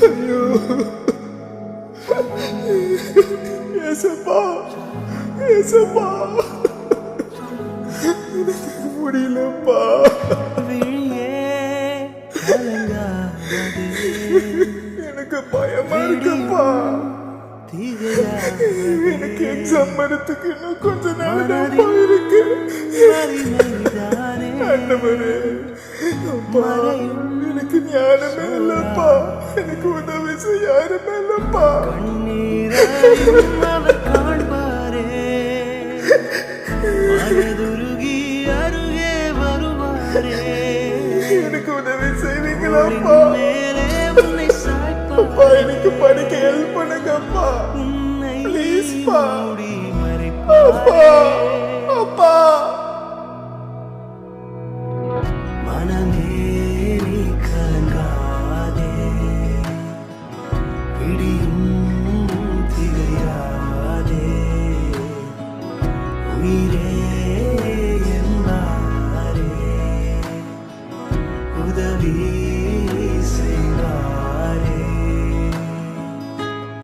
ஐயோ ஏசப்பா, ஏசப்பா, எனக்கு முடியலப்பா. எனக்கு பயமா இருக்குப்பா. எனக்கு எக்ஸாம் வரத்துக்கு இன்னும் கொஞ்ச நாள் தான்ப்பா இருக்கு. ஆண்டவரே, அப்பா, எனக்கு ஞானமே இல்லப்பா. எனக்கு உதவி செய்ய யாருமே இல்லப்பா. எனக்கு உதவி செய்வீங்களாப்பா? அப்பா, எனக்கு படிக்க ஹெல்ப் பண்ணுங்கப்பா. ப்ளீஸ்ப்பா. அப்பா.